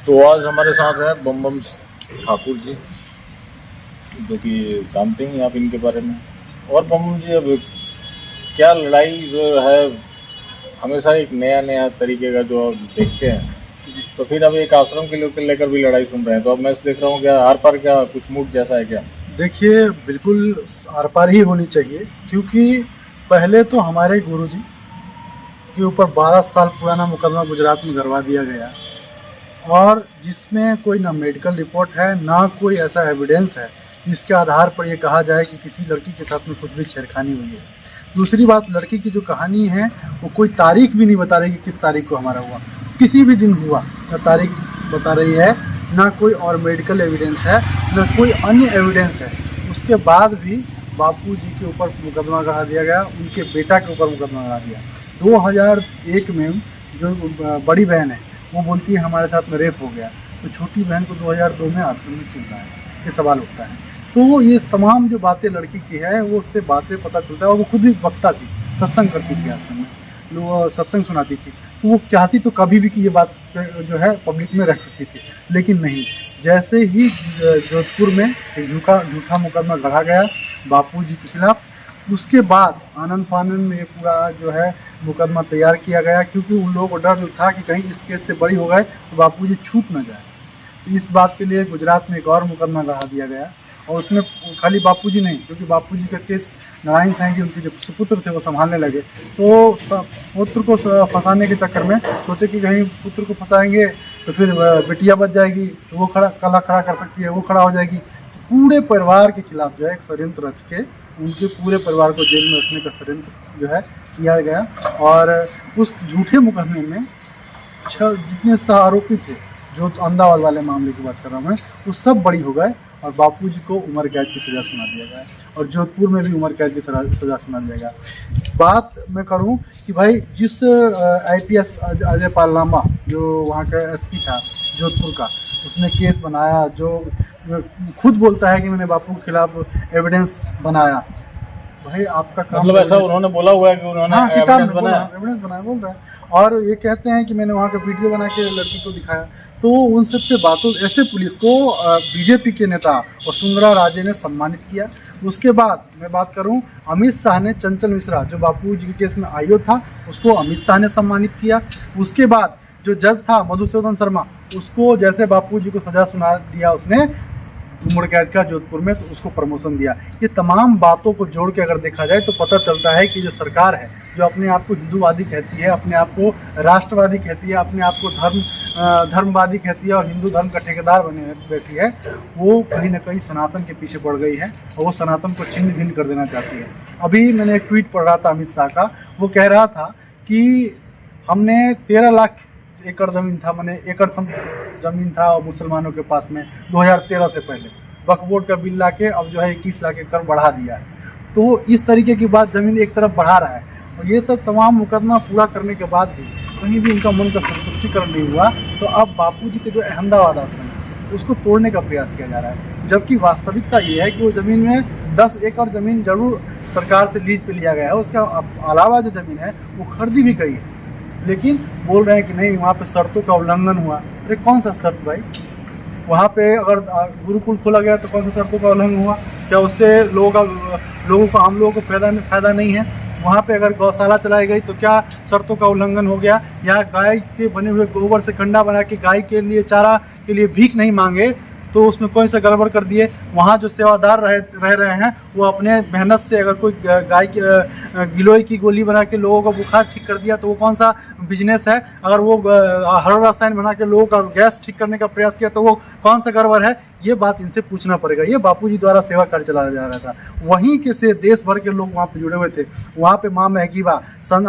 तो आज हमारे साथ है बम बम ठाकुर जी, जो कि जानते ही आप इनके बारे में। और बम बम जी, अब क्या लड़ाई जो है, हमेशा एक नया नया तरीके का जो आप देखते हैं, तो फिर अब एक आश्रम के लेकर भी लड़ाई सुन रहे हैं। तो अब मैं देख रहा हूँ, क्या आर पार क्या कुछ मूड जैसा है क्या? देखिए, बिल्कुल आर पार ही होनी चाहिए, क्योंकि पहले तो हमारे गुरुजी के ऊपर 12 साल पुराना मुकदमा गुजरात में करवा दिया गया, और जिसमें कोई ना मेडिकल रिपोर्ट है, ना कोई ऐसा एविडेंस है जिसके आधार पर ये कहा जाए कि किसी लड़की के साथ में कुछ भी छेड़खानी हुई है। दूसरी बात, लड़की की जो कहानी है वो कोई तारीख भी नहीं बता रही कि किस तारीख को हमारा हुआ, किसी भी दिन हुआ, ना तारीख बता रही है, ना कोई और मेडिकल एविडेंस है, ना कोई अन्य एविडेंस है। उसके बाद भी बापू जी के ऊपर मुकदमा करा दिया गया, उनके बेटा के ऊपर मुकदमा करा दिया। 2001 में जो बड़ी बहन है वो बोलती है हमारे साथ में रेप हो गया, तो छोटी बहन को 2002 में आश्रम में चुन रहा है, ये सवाल उठता है। तो ये तमाम जो बातें लड़की की है वो उससे बातें पता चलता है, और वो खुद भी वक्ता थी, सत्संग करती थी आश्रम में, लोग सत्संग सुनाती थी। तो वो चाहती तो कभी भी कि ये बात जो है पब्लिक में रख सकती थी, लेकिन नहीं। जैसे ही जोधपुर में एक झूठा मुकदमा गढ़ा गया बापूजी के खिलाफ, उसके बाद आनंद फानंद में पूरा जो है मुकदमा तैयार किया गया, क्योंकि उन लोगों को डर था कि कहीं इस केस से बड़ी हो गए तो बापूजी छूट न जाए। तो इस बात के लिए गुजरात में एक और मुकदमा गढ़ा दिया गया, और उसमें खाली बापूजी नहीं, क्योंकि बापूजी का केस नारायण साईं जी, उनके जो सुपुत्र थे, वो संभालने लगे। तो पुत्र को फंसाने के चक्कर में सोचे कि कहीं पुत्र को फंसाएंगे तो फिर बिटिया बच जाएगी, तो वो कला खड़ा कर सकती है, वो खड़ा हो जाएगी। तो पूरे परिवार के खिलाफ जो है एक षड्यंत्र रच के उनके पूरे परिवार को जेल में रखने का षड्यंत्र जो है किया गया। और उस झूठे मुकदमे में जितने आरोपी थे, जो अहमदाबाद वाले मामले की बात कर रहा हूँ मैं, वो सब बरी हो गए, और बापूजी को उम्र कैद की सज़ा सुना दिया गया, और जोधपुर में भी उम्र कैद की सज़ा सुना दिया गया। बात मैं करूं कि भाई जिस IPS अजय पाल लांबा, जो वहाँ का SP था जोधपुर का, उसने केस बनाया, जो खुद बोलता है कि मैंने बापू के खिलाफ एविडेंस बनाया। भाई आपका काम मतलब ऐसा उन्होंने बोला हुआ है कि उन्होंने एविडेंस बनाया बोल रहा है, और ये कहते हैं कि मैंने वहाँ का वीडियो बना के लड़की को दिखाया। तो उन सबसे बातों, ऐसे पुलिस को BJP के नेता वसुंधरा राजे ने सम्मानित किया। उसके बाद मैं बात करूं, अमित शाह ने चंचल मिश्रा, जो बापू जी के केस में IO था, उसको अमित शाह ने सम्मानित किया। उसके बाद जो जज था मधुसूदन शर्मा, उसको जैसे बापू जी को सजा सुना दिया उसने उम्र कैद का जोधपुर में, तो उसको प्रमोशन दिया। ये तमाम बातों को जोड़ के अगर देखा जाए तो पता चलता है कि जो सरकार है, जो अपने आप को हिंदूवादी कहती है, अपने आप को राष्ट्रवादी कहती है, अपने आप को धर्मवादी कहती है, और हिंदू धर्म का ठेकेदार बने बैठी है, वो कहीं ना कहीं सनातन के पीछे पड़ गई है, और वो सनातन को छिन्न भिन्न कर देना चाहती है। अभी मैंने एक ट्वीट पढ़ रहा था अमित शाह का, वो कह रहा था कि हमने 13 लाख एकड़ ज़मीन था, मैंने एकड़ ज़मीन था मुसलमानों के पास में 2013 से पहले, वक्फ बोर्ड का बिल ला के अब जो है 21 लाख एकड़ बढ़ा दिया है। तो इस तरीके की बात ज़मीन एक तरफ बढ़ा रहा है, और ये सब तमाम मुकदमा पूरा करने के बाद भी कहीं भी उनका मन का संतुष्टिकरण नहीं हुआ। तो अब बापूजी के जो अहमदाबाद आश्रम है उसको तोड़ने का प्रयास किया जा रहा है, जबकि वास्तविकता ये है कि वो ज़मीन में 10 एकड़ ज़मीन जरूर सरकार से लीज पे लिया गया है, उसका अलावा जो ज़मीन है वो खरीदी भी गई है, लेकिन बोल रहे हैं कि नहीं, वहाँ पे शर्तों का उल्लंघन हुआ। अरे कौन सा शर्त भाई? वहाँ पे अगर गुरुकुल खोला गया तो कौन सा शर्तों का उल्लंघन हुआ? क्या उससे लोगों को आम लोगों को फायदा नहीं है? वहाँ पे अगर गौशाला चलाई गई तो क्या शर्तों का उल्लंघन हो गया? या गाय के बने हुए गोबर से कंडा बना के गाय के लिए चारा के लिए भीख नहीं मांगे तो उसमें कौन सा गड़बड़ कर दिए? वहाँ जो सेवादार रह रहे हैं वो अपने मेहनत से अगर कोई गाय की गिलोय की गोली बना के लोगों का बुखार ठीक कर दिया तो वो कौन सा बिजनेस है? अगर वो हरा रसायन बना के लोगों का गैस ठीक करने का प्रयास किया तो वो कौन सा गड़बड़ है? ये बात इनसे पूछना पड़ेगा। ये बापूजी द्वारा सेवा कार्य चलाया जा रहा था, वहीं के से देश भर के लोग वहाँ पे जुड़े हुए थे। वहाँ पे माँ महगीबा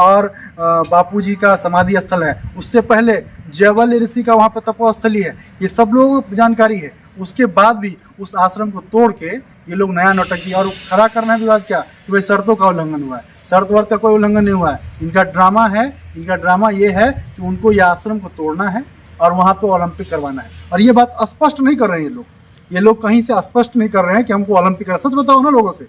और बापूजी का समाधि स्थल है, उससे पहले जयवल ऋषि का वहाँ पे तपोस्थली है, ये सब लोगों को जानकारी है। उसके बाद भी उस आश्रम को तोड़ के ये लोग नया नौटंकी और खड़ा करना भी बात क्या कि भाई शर्तों का उल्लंघन हुआ है। शर्त वर्त का कोई उल्लंघन नहीं हुआ है, इनका ड्रामा है। इनका ड्रामा ये है कि उनको ये आश्रम को तोड़ना है और वहाँ पे ओलंपिक करवाना है, और ये बात स्पष्ट नहीं कर रहे हैं ये लोग कहीं से स्पष्ट नहीं कर रहे हैं कि हमको ओलंपिक करना। सच बताओ ना लोगों से,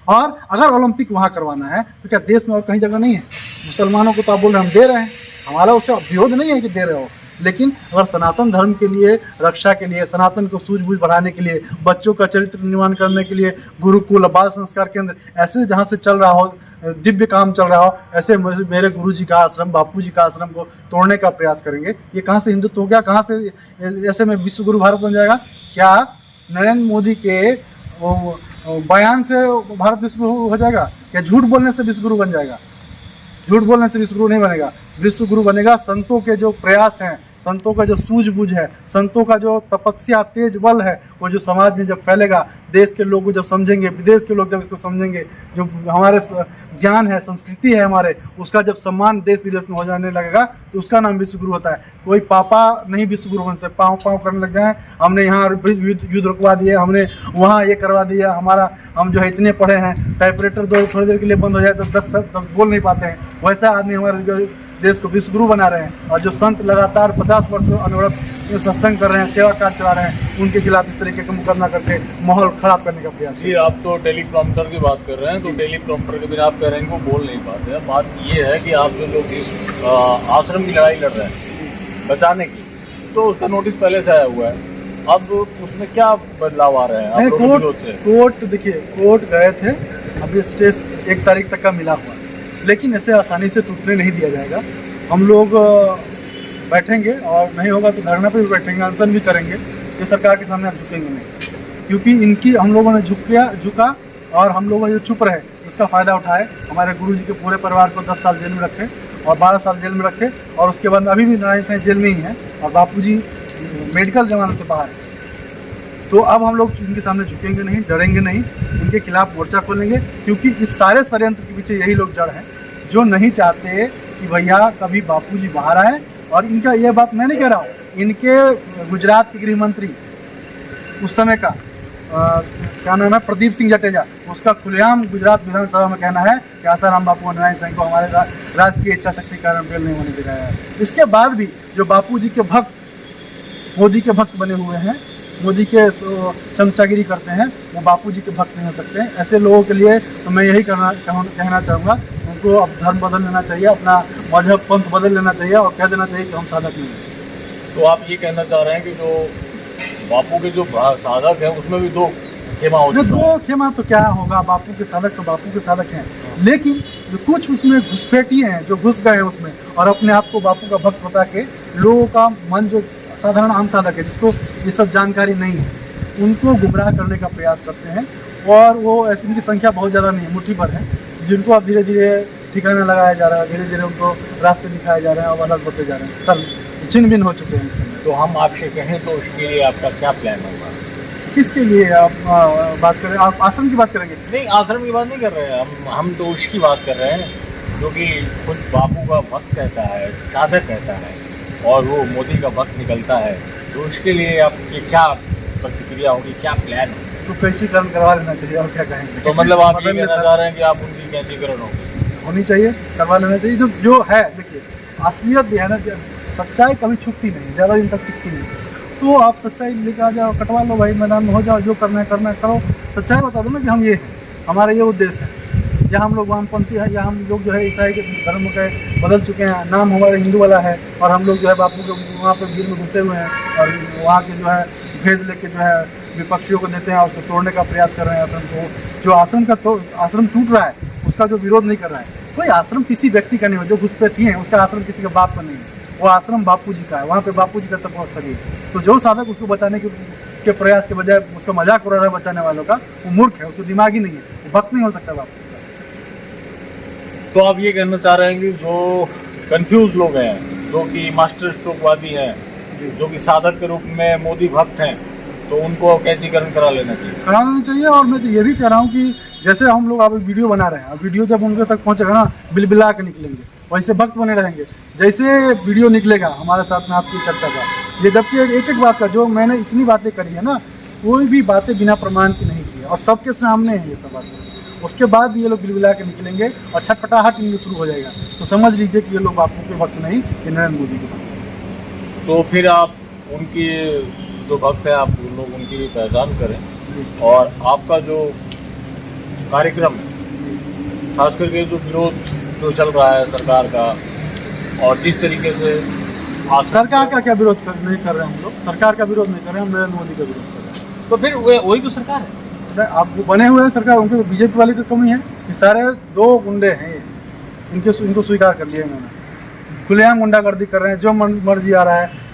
और अगर ओलंपिक वहाँ करवाना है तो क्या देश में और कहीं जगह नहीं है? मुसलमानों को तो आप बोल रहे हैं हम दे रहे हैं, हमारा उससे विरोध नहीं है कि दे रहे हो, लेकिन अगर सनातन धर्म के लिए, रक्षा के लिए, सनातन को सूझबूझ बढ़ाने के लिए, बच्चों का चरित्र निर्माण करने के लिए गुरुकुल, बाल संस्कार केंद्र ऐसे जहाँ से चल रहा हो, दिव्य काम चल रहा हो, ऐसे मेरे गुरु जी का आश्रम, बापू जी का आश्रम को तोड़ने का प्रयास करेंगे। ये कहाँ से हिंदुत्व हो गया, कहाँ से ऐसे में विश्व गुरु भारत बन जाएगा? क्या नरेंद्र मोदी के बयान से भारत विश्व गुरु हो जाएगा? क्या झूठ बोलने से विश्व गुरु बन जाएगा? झूठ बोलने से विश्व गुरु नहीं बनेगा। विश्व गुरु बनेगा संतों के जो प्रयास हैं, संतों का जो सूझबूझ है, संतों का जो तपस्या तेज बल है, वो जो समाज में जब फैलेगा, देश के लोग जब समझेंगे, विदेश के लोग जब इसको समझेंगे, जो हमारे ज्ञान है, संस्कृति है हमारे, उसका जब सम्मान देश विदेश में हो जाने लगेगा, तो उसका नाम विश्व गुरु होता है। कोई पापा नहीं विश्व गुरु बन सकते। पाँव पाँव करने लग जाए, हमने यहाँ युद्ध रुकवा दिए, हमने वहाँ ये करवा दिया, हम जो है इतने पढ़े हैं, टाइपराइटर दो थोड़ी देर के लिए बंद हो जाए तो 10 बोल नहीं पाते हैं, वैसा आदमी हमारे जो देश को विश्व गुरु बना रहे हैं। और जो संत लगातार 50 वर्ष अनवरत सत्संग कर रहे हैं, सेवा कार्य चला रहे हैं, उनके खिलाफ इस तरीके का मुकदमा करके माहौल खराब करने का प्रयास। जी, आप तो टेलीप्रॉम्प्टर की बात कर रहे हैं, तो टेलीप्रॉम्प्टर के बिना आप कह रहे हैं कि वो बोल नहीं पाते हैं। बात ये है कि आप जो लोग इस आश्रम की लड़ाई लड़ रहे हैं बचाने की, तो उसका नोटिस पहले से आया हुआ है, अब उसमें क्या बदलाव आ रहे हैं आप लोगों के विरोध से? कोर्ट देखिए, कोर्ट गए थे, अभी स्टेज 1 तारीख तक का मिला हुआ, लेकिन ऐसे आसानी से टूटने नहीं दिया जाएगा। हम लोग बैठेंगे और नहीं होगा तो धरना पे भी बैठेंगे, अनशन भी करेंगे। ये सरकार के सामने हम झुकेंगे नहीं, क्योंकि इनकी हम लोगों ने झुका और हम लोगों ने जो चुप रहे उसका फ़ायदा उठाए। हमारे गुरुजी के पूरे परिवार को 10 साल जेल में रखे और 12 साल जेल में रखे, और उसके बाद अभी भी नारायण साईं जेल में ही हैं और बापूजी मेडिकल जमानत के बाहर। तो अब हम लोग इनके सामने झुकेंगे नहीं, डरेंगे नहीं, इनके खिलाफ मोर्चा खोलेंगे, क्योंकि इस सारे षड्यंत्र के पीछे यही लोग जड़ हैं जो नहीं चाहते कि भैया कभी बापूजी बाहर आए। और इनका ये बात मैं नहीं कह रहा हूँ, इनके गुजरात के गृह मंत्री उस समय का क्या नाम है, प्रदीप सिंह जडेजा, उसका खुलेआम गुजरात विधानसभा में कहना है कि आसाराम बापू और नारायण साईं को हमारे राजकीय इच्छा शक्ति कारण बेल नहीं होने दे रहा है। इसके बाद भी जो बापूजी के भक्त, मोदी के भक्त बने हुए हैं, मोदी के चमचागिरी करते हैं, वो बापूजी के भक्त नहीं हो सकते हैं। ऐसे लोगों के लिए तो मैं यही कहना चाहूँगा, उनको अब धर्म बदल लेना चाहिए, अपना मजहब पंथ बदल लेना चाहिए और कह देना चाहिए कि हम साधक नहीं हैं। तो आप ये कहना चाह रहे हैं कि जो बापू के जो साधक हैं उसमें भी 2 खेमा हो चुका है? 2 खेमा तो क्या होगा, बापू के साधक तो बापू के साधक हैं, लेकिन जो कुछ उसमें घुसपैठी हैं, जो घुस गए हैं उसमें और अपने आप को बापू का भक्त बता के लोगों का मन, जो साधारण आम साधक है जिसको ये सब जानकारी नहीं है, उनको गुमराह करने का प्रयास करते हैं। और वो ऐसी, उनकी संख्या बहुत ज़्यादा नहीं है, मुट्ठी भर है, जिनको अब धीरे धीरे ठिकाना लगाया जा रहा है, धीरे धीरे उनको रास्ते दिखाए जा रहे हैं और अलग बढ़ते जा रहे हैं, सब छिन्न भिन्न हो चुके हैं। तो हम आपसे कहें तो उसके लिए आपका क्या प्लान होगा? किसके लिए आप बात करें? आप आश्रम की बात करेंगे? नहीं, आश्रम की बात नहीं कर रहे हैं हम तो उसकी बात कर रहे हैं जो कि खुद बापू का भक्त कहता है, साधक कहता है, और वो मोदी का भक्त निकलता है। तो उसके लिए आपकी क्या प्रतिक्रिया होगी, क्या प्लान है? तो कैंचीकरण करवा लेना चाहिए, और क्या कहेंगे। तो मतलब आप ये कहना चाह रहे हैं कि आप उनकी कैंचीकरण होनी चाहिए, करवा लेना चाहिए। जो है, देखिए असलियत है ना, सच्चाई कभी छुपती नहीं, ज़्यादा दिन तक टिकती नहीं। तो आप सच्चाई लेकर आ जाओ, कटवा लो भाई, मैदान में हो जाओ, जो करना है करो, सच्चाई बता दो ना कि हम ये हैं, हमारा ये उद्देश्य है। या हम लोग वामपंथी है, या हम लोग जो है ईसाई के धर्म के बदल चुके हैं, नाम हमारा हिंदू वाला है, और हम लोग जो है बापू के वहाँ पर भीड़ में घुसे हुए हैं और वहाँ के जो है भेद लेके जो है विपक्षियों को देते हैं और उसको तोड़ने का प्रयास कर रहे हैं आश्रम को। जो आश्रम टूट रहा है उसका जो विरोध नहीं कर रहा है, कोई आश्रम किसी व्यक्ति का नहीं हो, जो घुसपैठी है उसका आश्रम किसी के बाप का नहीं है, वो आश्रम बापू जी का है, वहाँ पे बापू जी का तपस्या है। तो जो साधक उसको बचाने के प्रयास के बजाय उसका मजाक उड़ा रहा है बचाने वालों का, वो मूर्ख है, उसको दिमाग ही नहीं है, वो भक्त नहीं हो सकता बापू। तो आप ये कहना चाह रहे हैं कि जो कंफ्यूज लोग हैं, जो कि मास्टर स्ट्रोकवादी हैं, जो कि साधक के रूप में मोदी भक्त हैं, तो उनको कैंचीकरण करा लेना चाहिए। और मैं तो ये भी कह रहा हूँ कि जैसे हम लोग अब वीडियो बना रहे हैं, अब वीडियो जब उनके तक पहुँचेगा ना, बिलबिला के निकलेंगे, वैसे भक्त बने रहेंगे। जैसे वीडियो निकलेगा हमारे साथ में आपकी चर्चा का, ये जबकि एक एक बात का, जो मैंने इतनी बातें करी है ना, कोई भी बातें बिना प्रमाण की नहीं की, और सबके सामने है ये सब बातें। उसके बाद ये लोग बिलबिला के निकलेंगे और छटपटाहट इनमें शुरू हो जाएगा, तो समझ लीजिए कि ये लोग बापू के भक्त नहीं, ये नरेंद्र मोदी के भक्त। तो फिर आप उनकी जो भक्त है, आप लोग उनकी भी पहचान करें, और आपका जो कार्यक्रम है, खास करके जो विरोध जो चल रहा है सरकार का, और जिस तरीके से सरकार का क्या विरोध नहीं कर रहे हैं हम लोग, सरकार का विरोध नहीं कर रहे हैं, हम नरेंद्र मोदी का विरोध कर रहे हैं। तो फिर वही तो सरकार है। आप बने हुए हैं सरकार, उनके बीजेपी वाली तो कमी है, ये सारे दो गुंडे हैं ये, इनको स्वीकार कर लिया इन्होंने, खुलेआम गुंडागर्दी कर रहे हैं, जो मर्जी आ रहा है।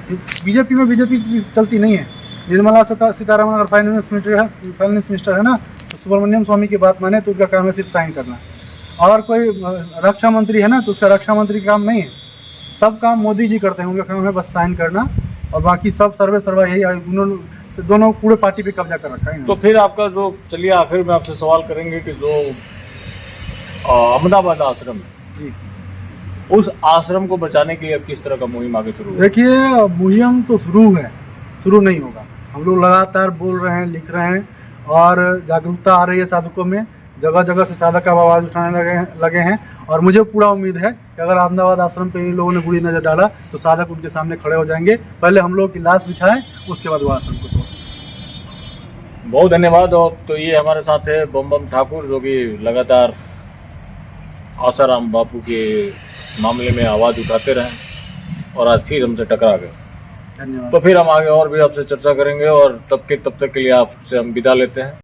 बीजेपी में बीजेपी चलती नहीं है। निर्मला सीतारमण अगर फाइनेंस मिनिस्टर है ना, तो सुब्रमण्यम स्वामी की बात माने तो उनका काम है सिर्फ साइन करना। और कोई रक्षा मंत्री है ना, तो उसका रक्षा मंत्री का काम नहीं है, सब काम मोदी जी करते हैं, उनका काम है बस साइन करना, और बाकी सब सर्वा यही, उन्होंने दोनों पूरे पार्टी पे कब्जा कर रखा है। तो फिर आपका जो, चलिए आखिर में आपसे सवाल करेंगे कि जो अहमदाबाद आश्रम है जी, उस आश्रम को बचाने के लिए अब किस तरह का मुहिम आगे शुरू है? देखिए मुहिम तो शुरू नहीं होगा। हम लोग लगातार बोल रहे हैं, लिख रहे हैं, और जागरूकता आ रही है साधकों में, जगह जगह से साधक अब आवाज़ उठाने लगे हैं। और मुझे पूरा उम्मीद है कि अगर अहमदाबाद आश्रम पे इन लोगों ने बुरी नज़र डाला तो साधक उनके सामने खड़े हो जाएंगे। पहले हम लोग की लाश बिछाएं, उसके बाद वो आश्रम को तोड़ें। बहुत धन्यवाद। और तो ये हमारे साथ है बम ठाकुर, जो कि लगातार आसाराम बापू के मामले में आवाज़ उठाते रहे और आज फिर हमसे टकरा गए। धन्यवाद। तो फिर हम आगे और भी आपसे चर्चा करेंगे, और तब तक के लिए आपसे हम विदा लेते हैं।